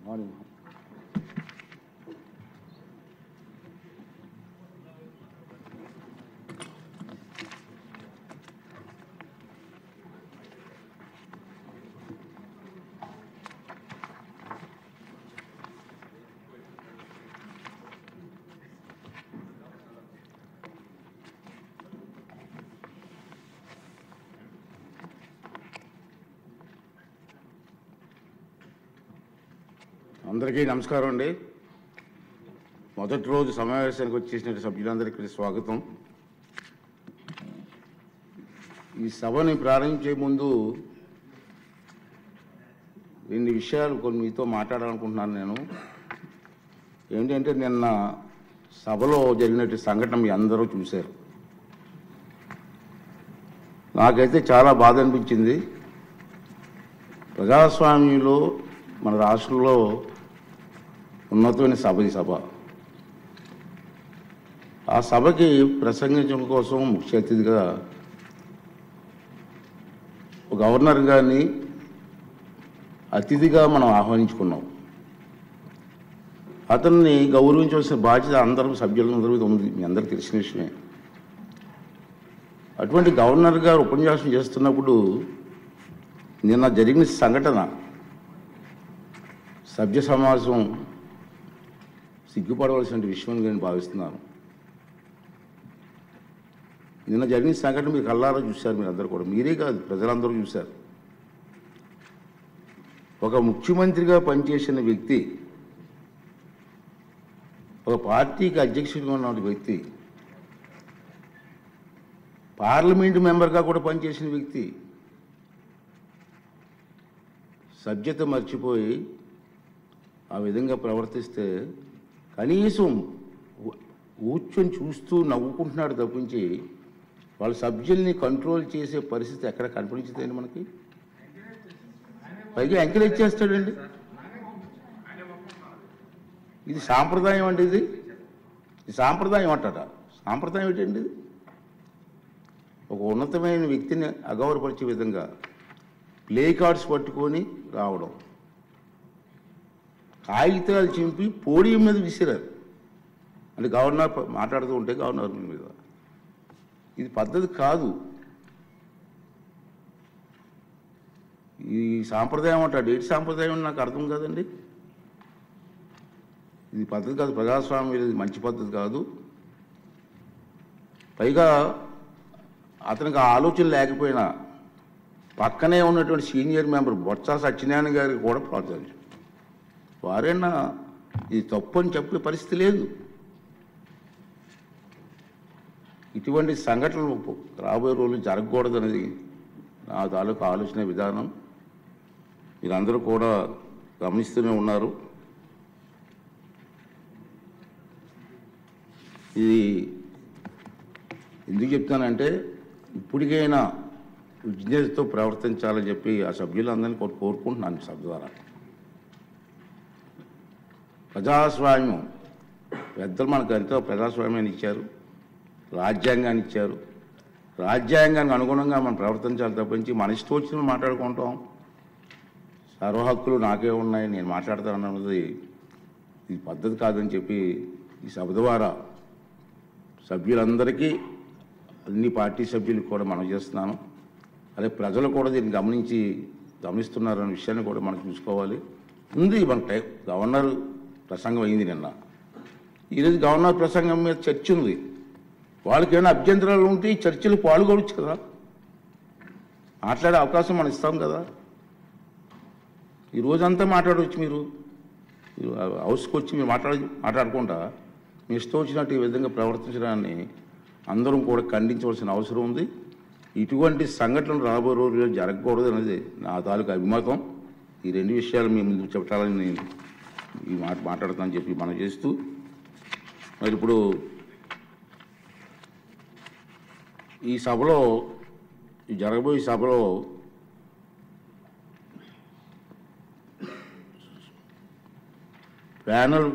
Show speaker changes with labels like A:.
A: Morning అందరికీ నమస్కారం అండి. మొదటి రోజు సమావేశానికి వచ్చేసిన సభ్యులందరికీ స్వాగతం. ఈ సభని ప్రారంభించే ముందు రెండు విషయాలు కొన్ని మీతో మాట్లాడాలనుకుంటున్నాను. నేను ఏంటంటే నిన్న సభలో జరిగినటువంటి సంఘటన మీ అందరూ చూశారు. నాకైతే చాలా బాధ అనిపించింది. ప్రజాస్వామ్యంలో మన రాష్ట్రంలో ఉన్నతమైన సభ ఈ సభ. ఆ సభకి ప్రసంగించడం కోసం ముఖ్య అతిథిగా గవర్నర్ గారిని అతిథిగా మనం ఆహ్వానించుకున్నాం. అతన్ని గౌరవించవలసిన బాధ్యత అందరూ సభ్యులందరూ మీద ఉంది, మీ అందరికీ తెలిసిన విషయమే. అటువంటి గవర్నర్ గారు ఉపన్యాసం చేస్తున్నప్పుడు నిన్న జరిగిన సంఘటన సభ్య సమాజం సిగ్గుపడవలసిన విషయం నేను భావిస్తున్నాను. నిన్న జరిగిన సంఘటన మీరు కళ్ళారా చూశారు, మీరు అందరూ కూడా, మీరే కాదు ప్రజలందరూ చూశారు. ఒక ముఖ్యమంత్రిగా పనిచేసిన వ్యక్తి, ఒక పార్టీకి అధ్యక్షుడిగా ఉన్న వ్యక్తి, పార్లమెంటు మెంబర్గా కూడా పనిచేసిన వ్యక్తి సభ్యత మర్చిపోయి ఆ విధంగా ప్రవర్తిస్తే కనీసం కూర్చొని చూస్తూ నవ్వుకుంటున్నాడు తప్పించి వాళ్ళ సభ్యుల్ని కంట్రోల్ చేసే పరిస్థితి ఎక్కడ కనిపించదండి మనకి. పైగా ఎంకరేజ్ చేస్తాడండి. ఇది సాంప్రదాయం అండి. ఇది సాంప్రదాయం అంటారా? సాంప్రదాయం ఏంటండి? ఒక ఉన్నతమైన వ్యక్తిని అగౌరవపరిచే విధంగా ప్లే కార్డ్స్ పట్టుకొని రావడం, కాగితాలు చింపి పోడియం మీద విసిరారు. అంటే గవర్నర్ మాట్లాడుతూ ఉంటే గవర్నర్ మీద, ఇది పద్ధతి కాదు. ఈ సాంప్రదాయం అంటాడు. ఏంటి సాంప్రదాయం నాకు అర్థం కాదండి. ఇది పద్ధతి కాదు, ప్రజాస్వామ్యం, ఇది మంచి పద్ధతి కాదు. పైగా అతనికి ఆలోచన లేకపోయినా పక్కనే ఉన్నటువంటి సీనియర్ మెంబర్ బొత్స సత్యనారాయణ గారికి కూడా ప్రోత్సహించారు. వారైనా ఇది తప్పు అని చెప్పే పరిస్థితి లేదు. ఇటువంటి సంఘటనలు రాబోయే రోజులు జరగకూడదనేది నా తాలూకు ఆలోచన విధానం. మీరందరూ కూడా గమనిస్తూనే ఉన్నారు. ఇది ఎందుకు చెప్తానంటే ఇప్పటికైనా విజ్ఞతతో ప్రవర్తించాలని చెప్పి ఆ సభ్యులందరినీ కోరుకుంటున్నాను. సభ ద్వారా ప్రజాస్వామ్యం, పెద్దలు మనకు ఎంతో ప్రజాస్వామ్యాన్ని ఇచ్చారు, రాజ్యాంగాన్ని ఇచ్చారు. రాజ్యాంగానికి అనుగుణంగా మనం ప్రవర్తించాలి తప్పించి మన ఇష్టం వచ్చిన మాట్లాడుకుంటాం. సర్వ హక్కులు నాకే ఉన్నాయి, నేను మాట్లాడతానన్నది ఇది పద్ధతి కాదని చెప్పి ఈ సభ ద్వారా సభ్యులందరికీ, అన్ని పార్టీ సభ్యులకు కూడా మనం చేస్తున్నాను. అదే ప్రజలు కూడా దీన్ని గమనిస్తున్నారన్న విషయాన్ని కూడా మనం చూసుకోవాలి. ఉంది మన టైం. గవర్నర్ ప్రసంగం అయింది నిన్న. ఈరోజు గవర్నర్ ప్రసంగం మీద చర్చ ఉంది. వాళ్ళకి ఏమైనా అభ్యంతరాలు ఉంటే ఈ చర్చలు పాల్గొనవచ్చు కదా, మాట్లాడే అవకాశం మనం ఇస్తాం కదా. ఈ రోజంతా మాట్లాడవచ్చు. మీరు హౌస్కి వచ్చి మీరు మాట్లాడుకుంటా మీ ఇష్టం వచ్చినట్టు ఈ విధంగా ప్రవర్తించడాన్ని అందరం కూడా ఖండించవలసిన అవసరం ఉంది. ఇటువంటి సంఘటనలు రాబోయే రోజుల్లో జరగకూడదు అనేది నా తాలూకు అభిమతం. ఈ రెండు విషయాలు మీ ముందు చెప్పాలని నేను ఈ మాట్లాడతానని చెప్పి మనం చేస్తూ, మరి ఇప్పుడు ఈ సభలో, ఈ జరగబోయే సభలో ప్యానల్